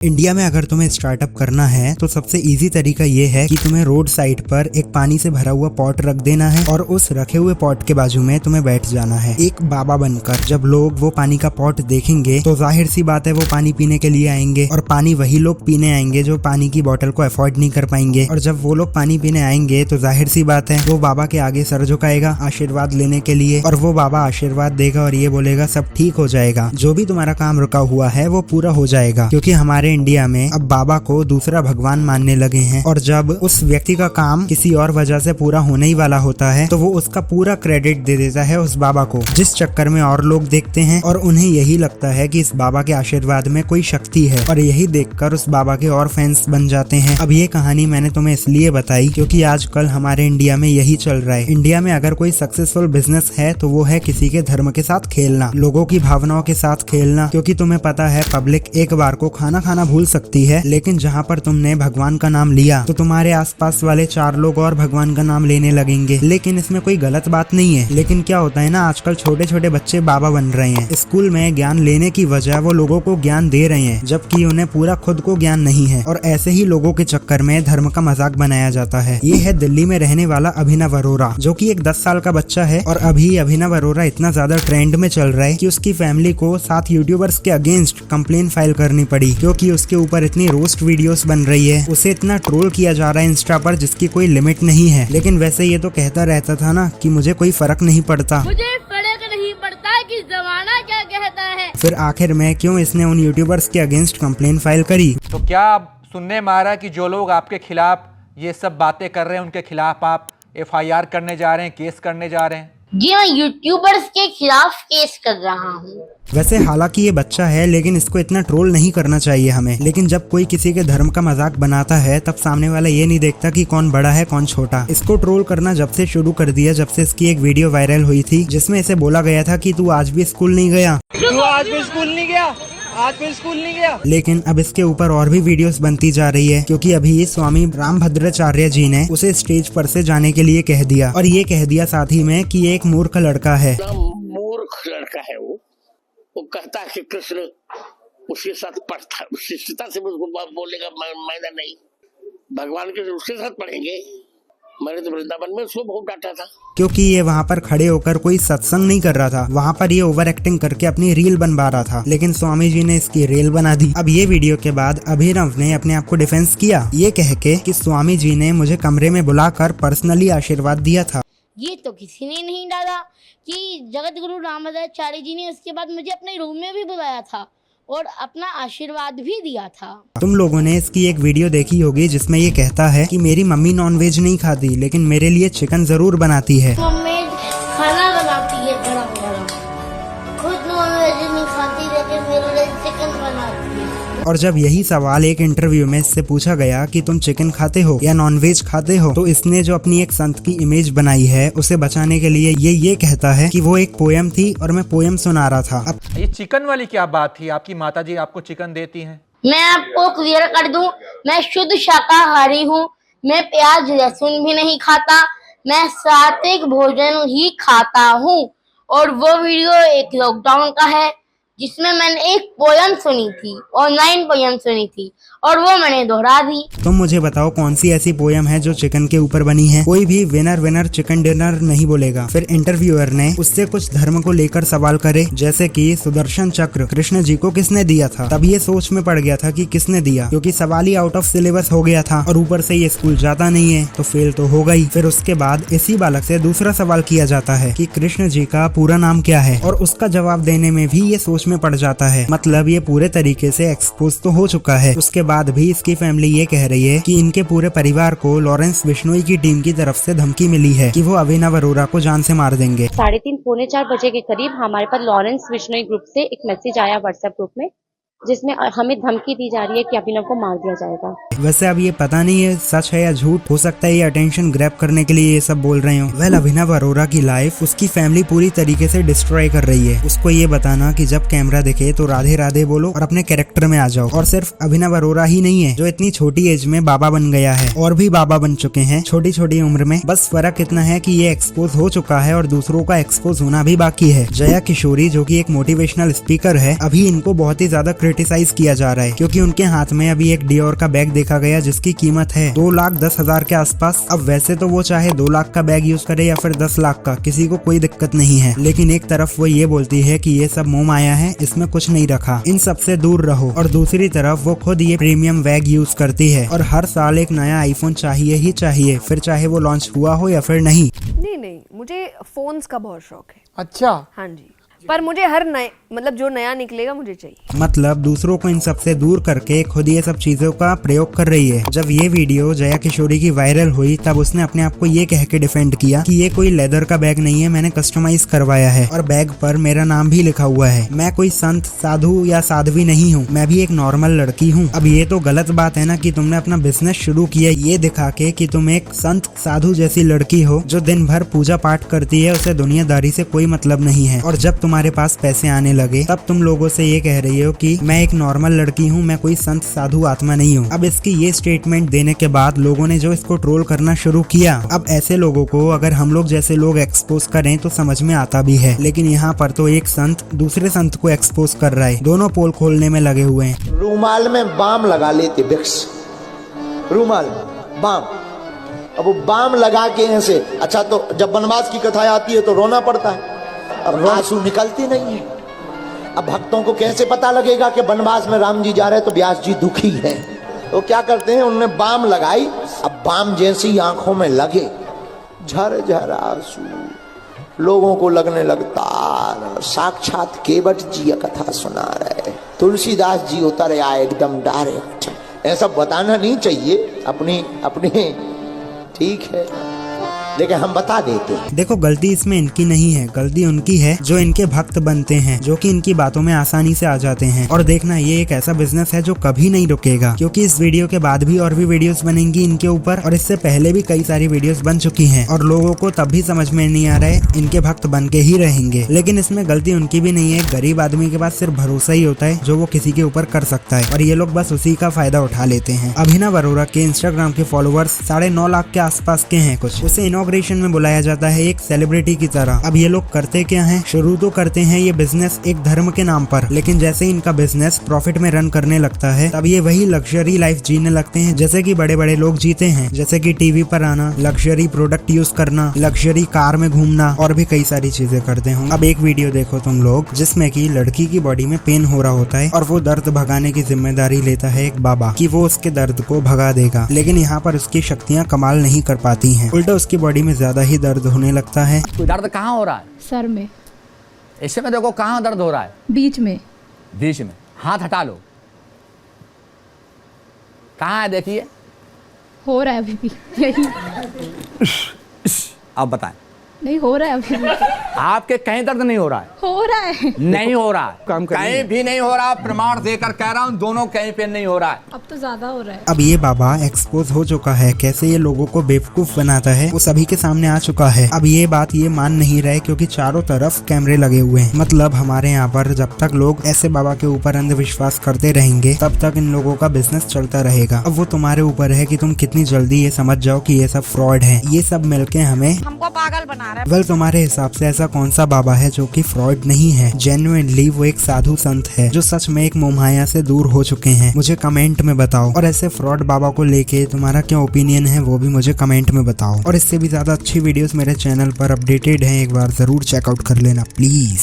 India में अगर तुम्हें स्टार्टअप करना है तो सबसे इजी तरीका ये है कि तुम्हें रोड साइड पर एक पानी से भरा हुआ पॉट रख देना है और उस रखे हुए पॉट के बाजू में तुम्हें बैठ जाना है एक बाबा बनकर। जब लोग वो पानी का पॉट देखेंगे तो जाहिर सी बात है वो पानी पीने के लिए आएंगे और पानी वही लोग पीने आएंगे जो पानी की बोतल को अफोर्ड नहीं कर पाएंगे। और जब वो लोग पानी पीने आएंगे तो जाहिर सी बात है वो बाबा के आगे सर झुकाएगा आशीर्वाद लेने के लिए, और वो बाबा आशीर्वाद देगा और ये बोलेगा सब ठीक हो जाएगा, जो भी तुम्हारा काम रुका हुआ है वो पूरा हो जाएगा। क्योंकि हमारे इंडिया में अब बाबा को दूसरा भगवान मानने लगे हैं, और जब उस व्यक्ति का काम किसी और वजह से पूरा होने ही वाला होता है तो वो उसका पूरा क्रेडिट दे देता है उस बाबा को, जिस चक्कर में और लोग देखते हैं और उन्हें यही लगता है कि इस बाबा के आशीर्वाद में कोई शक्ति है, और यही देखकर उस बाबा के और फैंस बन जाते हैं। अब ये कहानी मैंने तुम्हें इसलिए बताई क्योंकि आजकल हमारे इंडिया में यही चल रहा है। इंडिया में अगर कोई सक्सेसफुल बिजनेस है तो वो है किसी के धर्म के साथ खेलना, लोगों की भावनाओं के साथ खेलना। क्योंकि तुम्हें पता है पब्लिक एक बार को खाना भूल सकती है, लेकिन जहाँ पर तुमने भगवान का नाम लिया तो तुम्हारे आसपास वाले 4 लोग और भगवान का नाम लेने लगेंगे। लेकिन इसमें कोई गलत बात नहीं है। लेकिन क्या होता है ना, आजकल छोटे छोटे बच्चे बाबा बन रहे हैं। स्कूल में ज्ञान लेने की वजह वो लोगों को ज्ञान दे रहे हैं, जबकि उन्हें पूरा खुद को ज्ञान नहीं है। और ऐसे ही लोगों के चक्कर में धर्म का मजाक बनाया जाता है। ये है दिल्ली में रहने वाला अभिनव अरोरा, जो कि एक 10 साल का बच्चा है। और अभी अभिनव अरोरा इतना ज्यादा ट्रेंड में चल रहा है कि उसकी फैमिली को 7 यूट्यूबर्स के अगेंस्ट कंप्लेन फाइल करनी पड़ी, क्योंकि उसके ऊपर इतनी रोस्ट वीडियोस बन रही है। उसे इतना ट्रोल किया जा रहा है इंस्टा पर जिसकी कोई लिमिट नहीं है। लेकिन वैसे ये तो कहता रहता था ना कि मुझे कोई फर्क नहीं पड़ता, मुझे फर्क नहीं पड़ता कि जमाना क्या कहता है। फिर आखिर में क्यों इसने उन यूट्यूबर्स के अगेंस्ट कंप्लेन फाइल करी? तो क्या आप सुनने में आ रहा है कि जो लोग आपके खिलाफ ये सब बातें कर रहे हैं उनके खिलाफ आप FIR करने जा रहे हैं, केस करने जा रहे हैं? जी मैं यूट्यूबर्स के खिलाफ केस कर रहा हूँ। वैसे हालांकि ये बच्चा है लेकिन इसको इतना ट्रोल नहीं करना चाहिए हमें। लेकिन जब कोई किसी के धर्म का मजाक बनाता है तब सामने वाला ये नहीं देखता कि कौन बड़ा है कौन छोटा। इसको ट्रोल करना जब से शुरू कर दिया जब से इसकी एक वीडियो वायरल हुई थी जिसमें इसे बोला गया था कि तू आज भी स्कूल नहीं गया, तू आज भी स्कूल नहीं गया, आज भी स्कूल नहीं गया। लेकिन अब इसके ऊपर और भी वीडियोस बनती जा रही है, क्योंकि अभी स्वामी रामभद्राचार्य जी ने उसे स्टेज पर से जाने के लिए कह दिया। और ये कह दिया साथ ही में कि ये एक मूर्ख लड़का है। मूर्ख लड़का है वो कहता है कि कृष्ण उसके साथ पढ़ता, शिष्टता से उसको बोलने का मायना नहीं, भगवान के उसके साथ पढ़ेंगे। मैंने तो वृंदावन में उसको बहुत डांटा था, क्योंकि ये वहाँ पर खड़े होकर कोई सत्संग नहीं कर रहा था, वहाँ पर ये ओवर एक्टिंग करके अपनी रील बनवा रहा था। लेकिन स्वामी जी ने इसकी रील बना दी। अब ये वीडियो के बाद अभिनव ने अपने आप को डिफेंस किया, ये कह के कि स्वामी जी ने मुझे कमरे में बुलाकर पर्सनली आशीर्वाद दिया था। ये तो किसी ने नहीं डाला कि जगत गुरु रामभद्राचार्य जी ने उसके बाद मुझे अपने रूम में भी बुलाया था और अपना आशीर्वाद भी दिया था। तुम लोगों ने इसकी एक वीडियो देखी होगी जिसमें ये कहता है कि मेरी मम्मी नॉनवेज नहीं खाती लेकिन मेरे लिए चिकन जरूर बनाती है। मम्मी खाना बनाती है गरम गरम, खुद नॉनवेज नहीं खाती लेकिन मेरे लिए चिकन बनाती है। और जब यही सवाल एक इंटरव्यू में इससे पूछा गया कि तुम चिकन खाते हो या नॉनवेज खाते हो, तो इसने जो अपनी एक संत की इमेज बनाई है उसे बचाने के लिए ये कहता है कि वो एक पोयम थी और मैं पोयम सुना रहा था। अब ये चिकन वाली क्या बात थी? आपकी माताजी आपको चिकन देती हैं? मैं आपको क्लियर कर दूं, मैं शुद्ध शाकाहारी हूँ। मैं प्याज लहसुन भी नहीं खाता, मैं सात्विक भोजन ही खाता हूँ। और वो वीडियो एक लॉकडाउन का है जिसमें मैंने एक पोयम सुनी थी, ऑनलाइन पोयम सुनी थी, और वो मैंने दोहरा दी। तुम मुझे बताओ कौन सी ऐसी पोयम है जो चिकन के ऊपर बनी है? कोई भी विनर चिकन डिनर नहीं बोलेगा। फिर इंटरव्यूअर ने उससे कुछ धर्म को लेकर सवाल करे, जैसे कि सुदर्शन चक्र कृष्ण जी को किसने दिया था? तब ये सोच में पड़ गया था कि किसने दिया, क्योंकि सवाल ही आउट ऑफ सिलेबस हो गया था और ऊपर से ये स्कूल जाता नहीं है तो फेल तो होगा ही। फिर उसके बाद इसी बालक से दूसरा सवाल किया जाता है कि कृष्ण जी का पूरा नाम क्या है, और उसका जवाब देने में भी ये सोच में पड़ जाता है। मतलब ये पूरे तरीके से एक्सपोज तो हो चुका है। उसके बाद भी इसकी फैमिली ये कह रही है कि इनके पूरे परिवार को लॉरेंस बिश्नोई की टीम की तरफ से धमकी मिली है कि वो अभिनव अरोरा को जान से मार देंगे। 3:30 पौने 4 बजे के करीब हमारे पास लॉरेंस बिश्नोई ग्रुप से एक मैसेज आया व्हाट्सएप ग्रुप में, जिसमें हमें धमकी दी जा रही है कि अभिनव को मार दिया जाएगा। वैसे अब ये पता नहीं है सच है या झूठ, हो सकता है ये अटेंशन ग्रैब करने के लिए ये सब बोल रहे हो। वेल अभिनव अरोरा की लाइफ उसकी फैमिली पूरी तरीके से डिस्ट्रॉय कर रही है। उसको ये बताना कि जब कैमरा दिखे तो राधे राधे बोलो और अपने कैरेक्टर में आ जाओ। और सिर्फ अभिनव अरोरा ही नहीं है जो इतनी छोटी एज में बाबा बन गया है, और भी बाबा बन चुके हैं छोटी छोटी उम्र में। बस फर्क इतना है कि ये एक्सपोज हो चुका है और दूसरों का एक्सपोज होना भी बाकी है। जया किशोरी जो कि एक मोटिवेशनल स्पीकर है, अभी इनको बहुत ही ज्यादा क्रिटिसाइज किया जा रहा है, क्योंकि उनके हाथ में अभी एक डियोर का बैग देखा गया जिसकी कीमत है 2,10,000 के आसपास। अब वैसे तो वो चाहे 2 लाख का बैग यूज करे या फिर 10 लाख का, किसी को कोई दिक्कत नहीं है, लेकिन एक तरफ वो ये बोलती है कि ये सब मोह माया है, इसमें कुछ नहीं रखा, इन सब से दूर रहो। और दूसरी तरफ वो खुद ये प्रीमियम बैग यूज करती है और हर साल एक नया आईफोन चाहिए ही चाहिए, फिर चाहे वो लॉन्च हुआ हो या फिर नहीं। नहीं, मुझे फोन्स का बहुत शौक है। अच्छा। हाँ जी, पर मुझे हर नए मतलब जो नया निकलेगा मुझे चाहिए। मतलब दूसरों को इन सब से दूर करके खुद ये सब चीजों का प्रयोग कर रही है। जब ये वीडियो जया किशोरी की वायरल हुई तब उसने अपने आप को ये कह के डिफेंड किया कि ये कोई लेदर का बैग नहीं है, मैंने कस्टमाइज करवाया है और बैग पर मेरा नाम भी लिखा हुआ है। मैं कोई संत साधु या साध्वी नहीं हूँ, मैं भी एक नॉर्मल लड़की हूँ। अब ये तो गलत बात है ना कि तुमने अपना बिजनेस शुरू किया ये दिखा के कि तुम एक संत साधु जैसी लड़की हो जो दिन भर पूजा पाठ करती है, उसे दुनियादारी से कोई मतलब नहीं है। और जब तुम्हारे पास पैसे आने लगे तब तुम लोगों से ये कह रही हो कि मैं एक नॉर्मल लड़की हूँ, मैं कोई संत साधु आत्मा नहीं हूँ। अब इसकी ये स्टेटमेंट देने के बाद लोगों ने जो इसको ट्रोल करना शुरू किया, अब ऐसे लोगों को अगर हम लोग जैसे लोग एक्सपोज करें तो समझ में आता भी है, लेकिन यहाँ पर तो एक संत दूसरे संत को एक्सपोज कर रहा है, दोनों पोल खोलने में लगे हुए हैं। रूमाल में बाम लगा लेते, विक्स रूमाल बाम, अब वो बाम लगा के ऐसे। अच्छा, तो जब वनवास की कथा आती है तो रोना पड़ता है, अब आंसू निकलते नहीं है। अब भक्तों को कैसे पता लगेगा कि वनवास में राम जी जा रहे तो व्यास जी दुखी है, तो क्या करते हैं, उन्होंने बाम लगाई। अब बाम जैसी आंखों में लगे, झर झर आंसू लोगों को लगने लगता, साक्षात केवट जी कथा सुना रहे, तुलसीदास जी उतर आए एकदम डायरेक्ट। ऐसा बताना नहीं चाहिए अपनी ठीक है, लेकिन हम बता देते हैं। देखो, गलती इसमें इनकी नहीं है, गलती उनकी है जो इनके भक्त बनते हैं, जो कि इनकी बातों में आसानी से आ जाते हैं। और देखना, ये एक ऐसा बिजनेस है जो कभी नहीं रुकेगा, क्योंकि इस वीडियो के बाद भी और भी वीडियोस बनेंगी इनके ऊपर, और इससे पहले भी कई सारी वीडियोस बन चुकी हैं और लोगों को तब भी समझ में नहीं आ रहा है, इनके भक्त बन के ही रहेंगे। लेकिन इसमें गलती उनकी भी नहीं है, गरीब आदमी के पास सिर्फ भरोसा ही होता है जो वो किसी के ऊपर कर सकता है, और ये लोग बस उसी का फायदा उठा लेते हैं। अभिनव अरोरा के इंस्टाग्राम के फॉलोअर्स 9.5 लाख के आसपास के हैं कुछ। उसे इनॉग्रेशन में बुलाया जाता है एक सेलिब्रिटी की तरह। अब ये लोग करते क्या हैं, शुरू तो करते हैं ये बिजनेस एक धर्म के नाम पर, लेकिन जैसे ही इनका बिजनेस प्रॉफिट में रन करने लगता है तब ये वही लग्जरी लाइफ जीने लगते हैं जैसे कि बड़े बड़े लोग जीते हैं, जैसे कि टीवी पर आना, लग्जरी प्रोडक्ट यूज करना, लग्जरी कार में घूमना और भी कई सारी चीजें करते हों। अब एक वीडियो देखो तुम लोग जिसमें कि लड़की की बॉडी में पेन हो रहा होता है और वो दर्द भगाने की जिम्मेदारी लेता है एक बाबा कि वो उसके दर्द को भगा देगा, लेकिन यहाँ पर उसकी शक्तियाँ कमाल नहीं कर पाती हैं, उल्टा उसकी बॉडी में ज्यादा ही दर्द होने लगता है। दर्द कहाँ हो रहा है? सर में। इससे में देखो कहाँ दर्द हो रहा है? बीच में। बीच में। हाथ हटा लो, कहाँ है देखिए? हो रहा है अभी भी यही। अब बताएं। नहीं हो रहा है अभी भी। आपके कहीं दर्द नहीं हो रहा है? हो रहा है। नहीं हो रहा है, कहीं भी नहीं हो रहा, प्रमाण देकर कह रहा हूँ, दोनों कहीं पे नहीं हो रहा है। अब तो ज्यादा हो रहा है। अब ये बाबा एक्सपोज हो चुका है, कैसे ये लोगों को बेवकूफ बनाता है वो सभी के सामने आ चुका है। अब ये बात ये मान नहीं रहे क्योंकि चारों तरफ कैमरे लगे हुए हैं। मतलब हमारे यहाँ पर जब तक लोग ऐसे बाबा के ऊपर अंधविश्वास करते रहेंगे तब तक इन लोगों का बिजनेस चलता रहेगा। अब वो तुम्हारे ऊपर है कि तुम कितनी जल्दी ये समझ जाओ कि ये सब फ्रॉड है। ये सब मिलके हमको पागल बना रहा है। वेल, तुम्हारे हिसाब से ऐसा कौन सा बाबा है जो कि फ्रॉड नहीं है? जेन्युइनली वो एक साधु संत है जो सच में एक मोहमाया से दूर हो चुके हैं। मुझे कमेंट में बताओ, और ऐसे फ्रॉड बाबा को लेके तुम्हारा क्या ओपिनियन है वो भी मुझे कमेंट में बताओ। और इससे भी ज्यादा अच्छी वीडियोस मेरे चैनल पर अपडेटेड हैं, एक बार जरूर चेकआउट कर लेना प्लीज।